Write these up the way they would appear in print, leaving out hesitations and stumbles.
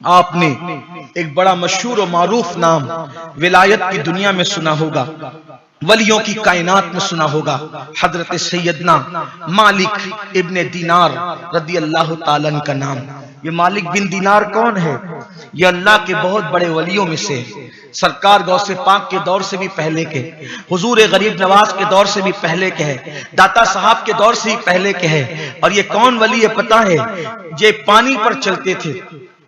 आपने एक बड़ा मशहूर और मारूफ नाम विलायत की दुनिया में सुना होगा, वलियों की कायनात में सुना होगा, हजरत सैयदना मालिक इब्ने दीनार रदी अल्लाह ताला अन्हु का नाम। ये मालिक बिन दीनार कौन है? ये अल्लाह के बहुत बड़े वलियों में से, सरकार गौसे पाक के दौर से भी पहले के, हुजूर गरीब नवाज के दौर से भी पहले के है, दाता साहब के दौर से ही पहले के है। और ये कौन वली है पता है? ये पानी पर चलते थे,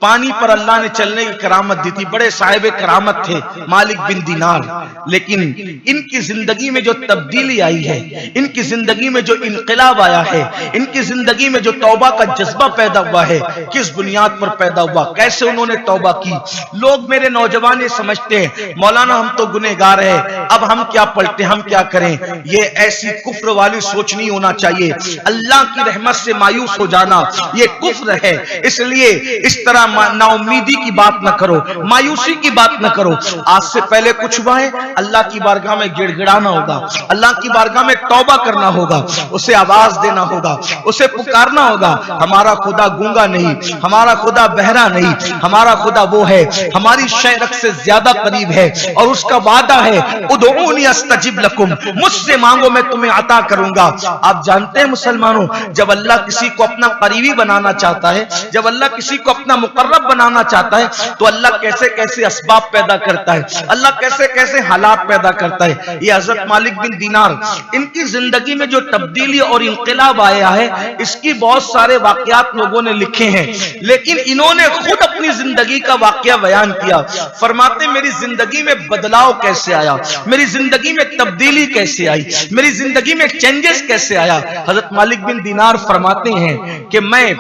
पानी पर अल्लाह ने चलने की करामत दी थी, बड़े साहिब करामत थे मालिक बिन दीनार। लेकिन इनकी जिंदगी में जो तब्दीली आई है, इनकी जिंदगी में जो इनकलाब आया है, इनकी जिंदगी में जो तौबा का जज्बा पैदा हुआ है, किस बुनियाद पर पैदा हुआ, कैसे उन्होंने तौबा की। लोग मेरे नौजवान ये समझते हैं मौलाना हम तो गुनहगार है, अब हम क्या पलटे, हम क्या करें। ये ऐसी कुफ्र वाली सोच नहीं होना चाहिए। अल्लाह की रहमत से मायूस हो जाना ये कुफ्र है। इसलिए इस तरह नाउमीदी की बात न करो, मायूसी की बात न करो। आज से पहले कुछ हुआ है, अल्लाह की बारगाह में गिड़गिड़ाना होगा, अल्लाह की बारगाह में तौबा करना होगा, उसे आवाज देना होगा, उसे पुकारना होगा। हमारा खुदा गूंगा नहीं, हमारा खुदा बहरा नहीं, हमारा खुदा वो है हमारी शरक से ज्यादा करीब है और उसका वादा है उदऊनी अस्तजिब लकुम, मुझसे मांगो मैं तुम्हें अता करूंगा। आप जानते हैं मुसलमानों, जब अल्लाह किसी को अपना करीबी बनाना चाहता है, जब अल्लाह किसी को अपना मुकर्रब बनाना चाहता है, तो अल्लाह कैसे कैसे असबाब पैदा करता है, अल्लाह कैसे कैसे हालात पैदा करता है। ये हजरत मालिक बिन दीनार, इनकी जिंदगी में जो तब्दीली और इंकलाब आया है, इसकी बहुत सारे वाकयात लोगों ने लिखे हैं, लेकिन इन्होंने खुद अपनी जिंदगी का वाकया बयान किया। फरमाते मेरी जिंदगी में बदलाव कैसे आया, मेरी जिंदगी में तब्दीली कैसे आई, मेरी जिंदगी में चेंजेस कैसे आया। हजरत मालिक बिन दीनार फरमाते हैं कि मैं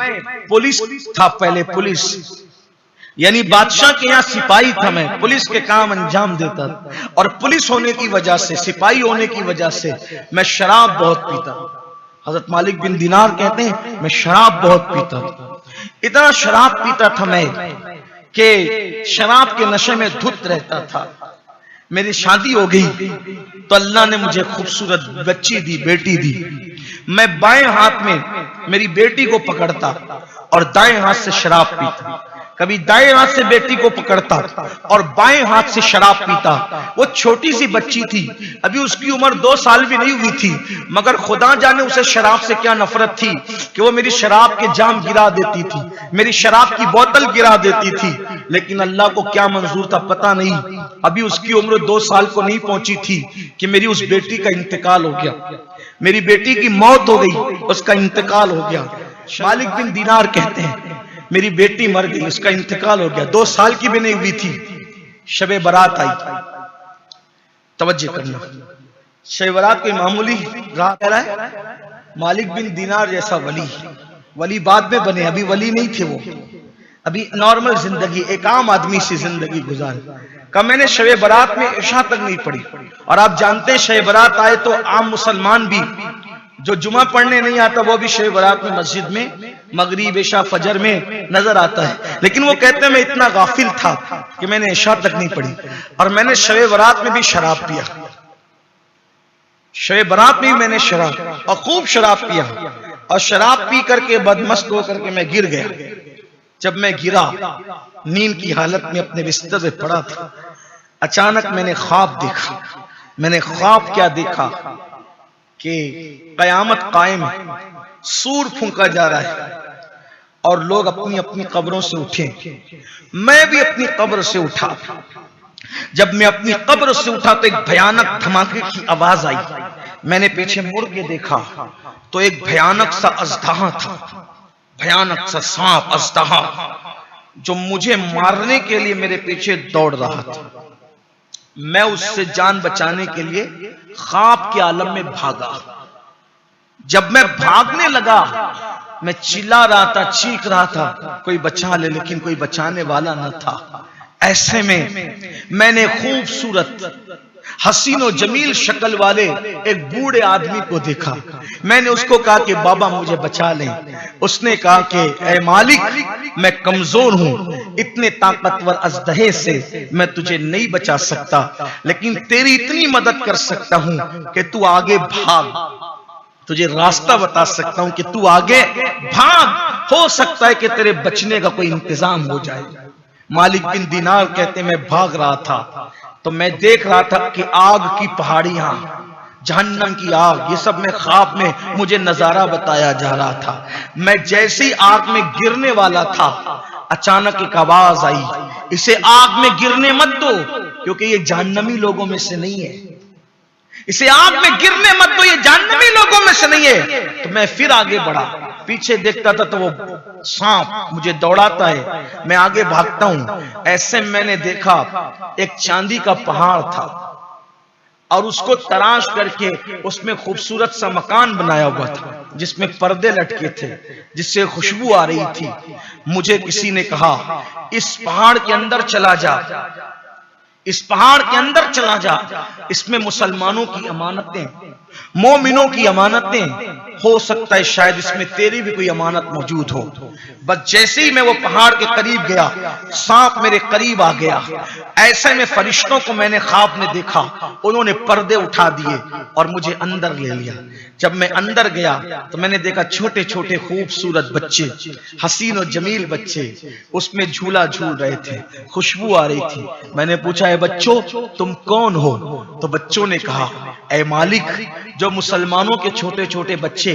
पुलिस था, पहले पुलिस यानी बादशाह के यहाँ सिपाही था, मैं पुलिस के काम अंजाम देता था। और पुलिस होने की वजह से, सिपाही होने की वजह से मैं शराब बहुत पीता। हजरत मालिक बिन दीनार कहते हैं मैं शराब बहुत पीता था, इतना शराब पीता था मैं कि शराब के नशे में धुत रहता था। मेरी शादी हो गई तो अल्लाह ने मुझे खूबसूरत बच्ची दी, बेटी दी। मैं बाएं हाथ में मेरी बेटी को पकड़ता और दाएं हाथ से शराब पीता, कभी दाएं हाथ से बेटी को पकड़ता और बाएं हाथ से शराब पीता। वो छोटी सी बच्ची थी, अभी उसकी उम्र 2 साल भी नहीं हुई थी, मगर खुदा जाने उसे शराब से क्या नफरत थी कि वो मेरी शराब के जाम गिरा देती थी, मेरी शराब की बोतल गिरा देती थी। लेकिन अल्लाह को क्या मंजूर था पता नहीं, अभी उसकी उम्र 2 साल को नहीं पहुंची थी कि मेरी उस बेटी का इंतकाल हो गया, मेरी बेटी की मौत हो गई, उसका इंतकाल हो गया। मालिक बिन दीनार कहते हैं मेरी बेटी मर गई, उसका इंतकाल हो गया, 2 साल की भी नहीं हुई थी। शबे बारात आई, तवज्जो करना, शबे बारात कोई मामूली रात कह रहा है। मालिक बिन दीनार जैसा वली बाद में बने, अभी वली नहीं थे वो, अभी नॉर्मल जिंदगी, एक आम आदमी सी जिंदगी गुजारे। कब मैंने शबे बारात में इशा तक नहीं पढ़ी। और आप जानते हैं शबे बारात आए तो आम मुसलमान भी, जो जुमा पढ़ने नहीं आता वो भी शबे बारात में मस्जिद में मगरिब इशा फजर में नजर आता है। लेकिन वो कहते हैं मैं इतना गाफिल था कि मैंने इशा तक नहीं पढ़ी और मैंने शबे बारात में भी शराब पिया, शबे बारात में भी मैंने शराब और खूब शराब पिया। और शराब पी करके बदमस्त होकर के मैं गिर गया। जब मैं गिरा नींद की हालत में अपने बिस्तर पे पड़ा था, अचानक मैंने ख्वाब देखा। मैंने ख्वाब क्या देखा कि कयामत कायम, सूर फूंका जा रहा है और लोग अपनी अपनी कब्रों से उठे। मैं भी अपनी कब्र से उठा। जब मैं अपनी कब्र से उठा तो एक भयानक धमाके की आवाज आई। मैंने पीछे मुड़ के देखा तो एक भयानक सा अजदहा था, भयानक सा सांप अजदहा, जो मुझे मारने के लिए मेरे पीछे दौड़ रहा था। मैं उससे जान बचाने के लिए ख्वाब के आलम में भागा। जब मैं भागने लगा मैं चिल्ला रहा था, चीख रहा था, कोई बचा ले, लेकिन कोई बचाने वाला न था। ऐसे में मैंने खूबसूरत हसीन और जमील शक्ल वाले एक बूढ़े आदमी को देखा। मैंने उसको कहा कि बाबा मुझे बचा लें। उसने कहा कि ऐ मालिक मैं कमजोर हूं, इतने ताकतवर अजदहे से मैं तुझे नहीं बचा सकता, लेकिन तेरी इतनी मदद कर सकता हूं कि तू आगे भाग, तुझे रास्ता बता सकता हूं कि तू आगे भाग, हो सकता है कि तेरे बचने का कोई इंतजाम हो जाए। मालिक बिन दीनार कहते मैं भाग रहा था तो मैं देख रहा था कि आग की पहाड़ियां, जहन्नम की आग, ये सब मैं ख्वाब में मुझे नजारा बताया जा रहा था। मैं जैसे ही आग में गिरने वाला था अचानक एक आवाज आई, इसे आग में गिरने मत दो क्योंकि ये जहन्नमी लोगों में से नहीं है, इसे आग में गिरने मत दो, ये जहन्नमी लोगों में से नहीं है। तो मैं फिर आगे बढ़ा, पीछे देखता था तो वो सांप मुझे दौड़ाता है, मैं आगे भागता हूं। ऐसे मैंने देखा एक चांदी का पहाड़ था और उसको तराश करके उसमें खूबसूरत सा मकान बनाया हुआ था जिसमें पर्दे लटके थे, जिससे खुशबू आ रही थी। मुझे किसी ने कहा इस पहाड़ के अंदर चला जा, इस पहाड़ के अंदर चला जा, इसमें मुसलमानों की अमानतें, मोमिनों की अमानतें, हो सकता है शायद इसमें तेरी भी कोई अमानत मौजूद हो। बस जैसे ही मैं वो पहाड़ के करीब गया सांप मेरे करीब आ गया। ऐसे में फरिश्तों को मैंने ख्वाब में देखा, उन्होंने पर्दे उठा दिए और मुझे अंदर ले लिया। जब मैं अंदर गया तो मैंने देखा छोटे छोटे खूबसूरत बच्चे, हसीन और जमील बच्चे उसमें झूला झूल रहे थे, खुशबू आ रही थी। मैंने पूछा है बच्चों तुम कौन हो? तो बच्चों ने कहा ऐ मालिक, जो मुसलमानों के छोटे छोटे बच्चे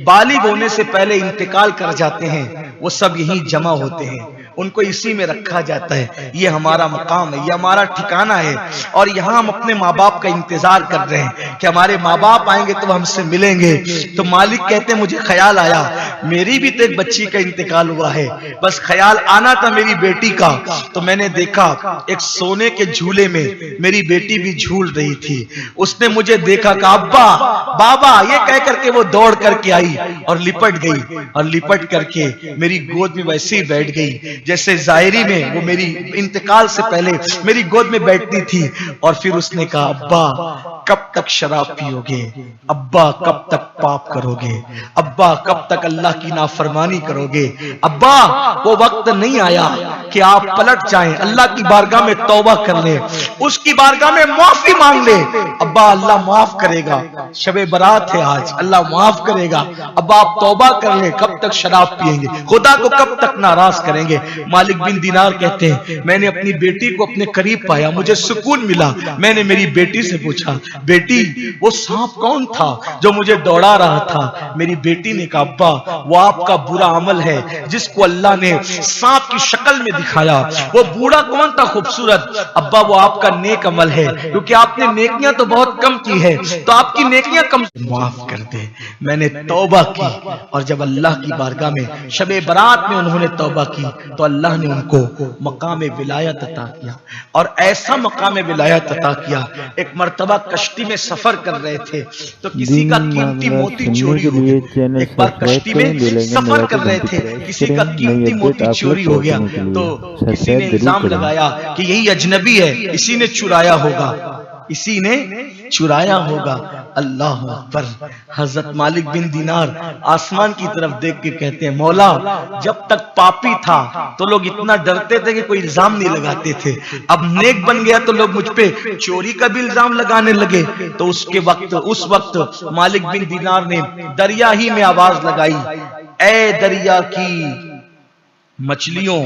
बालिग होने से पहले इंतकाल कर जाते हैं वो सब यहीं जमा होते हैं, उनको इसी में रखा जाता है, ये हमारा मकाम है, ये हमारा ठिकाना है और यहाँ हम अपने माँ बाप का इंतजार कर रहे हैं कि हमारे माँ बाप आएंगे तो हमसे मिलेंगे। तो मालिक कहते मुझे ख्याल आया मेरी भी तो एक बच्ची का इंतकाल हुआ है, बस ख्याल आना था मेरी बेटी का। तो मैंने देखा एक सोने के झूले में मेरी बेटी भी झूल रही थी। उसने मुझे देखा कि अब्बा बाबा ये कह करके वो दौड़ करके आई और लिपट गई और लिपट करके मेरी गोद में वैसे ही बैठ गई जैसे जाहिरी में वो मेरी इंतकाल से पहले मेरी गोद में बैठती थी। और फिर उसने कहा अब्बा कब तक शराब पियोगे, अब्बा कब तक पाप करोगे, अब्बा कब तक अल्लाह की नाफरमानी करोगे, अब्बा वो वक्त नहीं आया कि आप पलट जाएं, अल्लाह की बारगाह में तौबा कर ले, उसकी बारगाह में माफी मांग ले, अब्बा अल्लाह माफ करेगा, शबे बरात है आज, अल्लाह माफ करेगा, अब्बा आप तौबा कर ले, कब तक शराब पिएंगे, खुदा को कब तक नाराज करेंगे। मालिक बिन दीनार कहते हैं मैंने अपनी बेटी को अपने करीब पाया, मुझे सुकून मिला। मैंने मेरी बेटी से पूछा बेटी वो सांप कौन था जो मुझे दौड़ा रहा था? मेरी बेटी ने कहा अब्बा वो आपका बुरा अमल है जिसको अल्लाह ने सांप की शक्ल में दिखाया। वो बूढ़ा कौन था खूबसूरत? अब्बा वो आपका नेक अमल है, क्योंकि आपने नेकियां तो बहुत कम की है तो आपकी नेकियां कम, माफ कर दे। मैंने तौबा की और जब अल्लाह की बारगाह में शबे बरात में उन्होंने तौबा की तो अल्लाह ने उनको मकाम विलायत अता किया और ऐसा मकाम विलायत अता किया। एक मर्तबा कश्ती में सफर कर रहे थे तो किसी का कीमती मोती चोरी हो गया। एक बार कश्ती में सफर कर रहे थे, किसी का कीमती मोती चोरी हो गया तो किसी ने इल्जाम लगाया कि यही अजनबी है, इसी ने चुराया होगा, इसी ने चुराया होगा। अल्लाह अकबर। हजरत मालिक बिन दीनार आसमान की तरफ देख के कहते हैं मौला जब तक पापी था तो लोग इतना डरते थे कि कोई इल्जाम नहीं लगाते थे, अब नेक बन गया तो लोग मुझ पे चोरी का भी इल्जाम लगाने लगे। तो उस वक्त मालिक बिन दीनार ने दरिया ही में आवाज लगाई, ऐ दरिया की मछलियों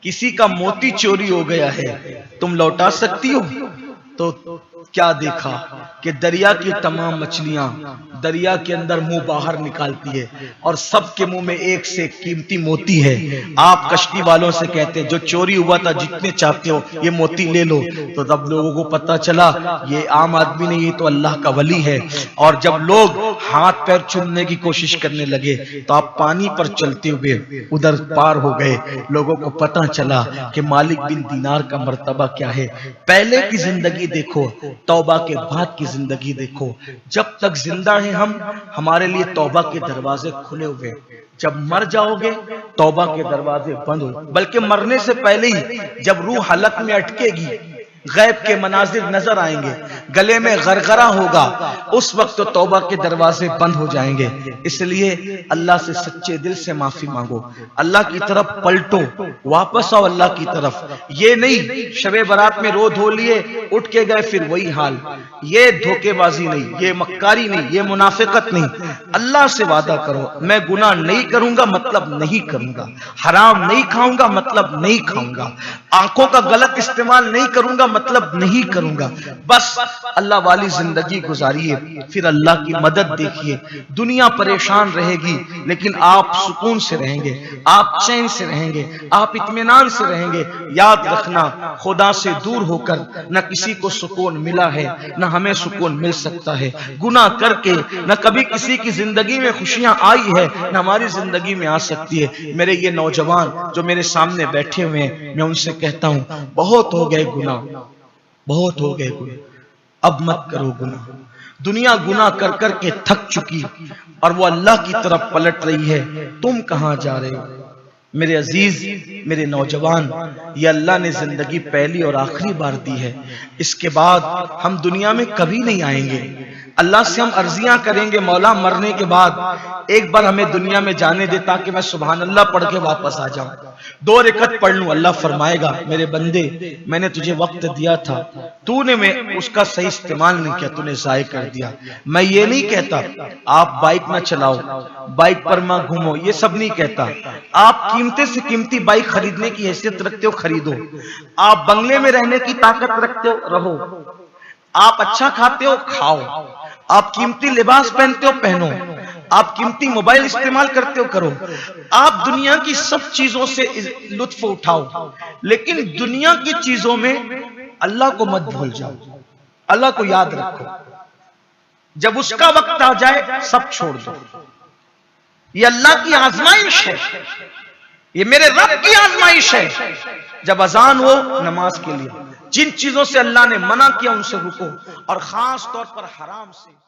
किसी का मोती चोरी हो गया है, तुम लौटा सकती हो? तो क्या देखा कि दरिया की तमाम मछलियां दरिया के अंदर मुंह बाहर निकालती है और सबके मुंह में एक से एक कीमती मोती है। आप कश्ती वालों से कहते हैं जो चोरी हुआ था जितने चाहते हो ये मोती ले लो। तो तब लोगों को पता चला ये आम आदमी नहीं, ये तो अल्लाह का वली है। और जब लोग हाथ पैर चूमने की कोशिश करने लगे तो आप पानी पर चलते हुए उधर पार हो गए। लोगों को पता चला कि मालिक बिन दीनार का मर्तबा क्या है। पहले की जिंदगी देखो, तौबा के बाद की जिंदगी देखो। जब तक जिंदा है हम, हमारे लिए तौबा के दरवाजे खुले हुए, जब मर जाओगे तौबा के दरवाजे बंद हो। बल्कि मरने से पहले ही जब रूह हलक में अटकेगी गैब के मनाजिर नजर आएंगे, गले में गरगरा होगा, उस वक्त तो तौबा के दरवाजे बंद हो जाएंगे। इसलिए अल्लाह से सच्चे दिल से माफी मांगो, अल्लाह की तरफ पलटो, वापस आओ अल्लाह की तरफ। ये नहीं शबे बारात में रो धो लिए, उठ के गए फिर वही हाल, ये धोखेबाजी नहीं, ये मक्कारी नहीं, ये मुनाफिकत नहीं। अल्लाह से वादा करो, मैं गुनाह नहीं करूंगा मतलब नहीं करूंगा, हराम नहीं खाऊंगा मतलब नहीं खाऊंगा, आंखों का गलत इस्तेमाल नहीं करूंगा मतलब नहीं करूंगा। बस अल्लाह वाली जिंदगी गुजारिए, फिर अल्लाह की मदद देखिए। दुनिया परेशान रहेगी लेकिन आप सुकून से रहेंगे, आप चैन से रहेंगे, आप इत्मीनान से रहेंगे। याद रखना, खुदा से दूर होकर न किसी को सुकून मिला है, न हमें सुकून मिल सकता है। गुनाह करके न कभी किसी की जिंदगी में खुशियां आई है, न हमारी जिंदगी में आ सकती है। मेरे ये नौजवान जो मेरे सामने बैठे हुए हैं, मैं उनसे कहता हूं, बहुत हो गए गुनाह, बहुत हो गए गुनाह, अब मत करो गुनाह। दुनिया गुनाह कर कर के थक चुकी और वो अल्लाह की तरफ पलट रही है, तुम कहां जा रहे हो? मेरे अजीज, मेरे नौजवान, ये अल्लाह ने जिंदगी पहली और आखिरी बार दी है, इसके बाद हम दुनिया में कभी नहीं आएंगे। अल्लाह से हम अर्जियां करेंगे, मौला मरने के बाद एक बार हमें दुनिया में जाने दे ताकि मैं सुभान अल्लाह पढ़ के वापस आ जाऊं, 2 रकअत पढ़ लूं। अल्लाह फरमाएगा, मेरे बंदे मैंने तुझे वक्त दिया था, तूने में उसका सही इस्तेमाल नहीं किया, तूने जाय कर दिया। मैं ये नहीं कहता आप बाइक ना चलाओ, बाइक पर मां घूमो, ये सब नहीं कहता। आप कीमती से कीमती बाइक खरीदने की हैसियत रखते हो, खरीदो। आप बंगले में रहने की ताकत रखते हो, रहो। आप अच्छा खाते हो, खाओ। आप कीमती लिबास पहनते हो, पहनो। आप कीमती मोबाइल इस्तेमाल करते हो, करो। आप दुनिया की सब चीजों से लुत्फ उठाओ, लेकिन दुनिया की चीजों में अल्लाह को मत भूल जाओ, अल्लाह को याद रखो। जब उसका वक्त आ जाए सब छोड़ दो। ये अल्लाह की आजमाइश है, ये मेरे रब की आजमाइश है। जब अजान हो नमाज के लिए, जिन चीजों से अल्लाह ने मना किया उनसे रुको, और खास तौर पर हराम से।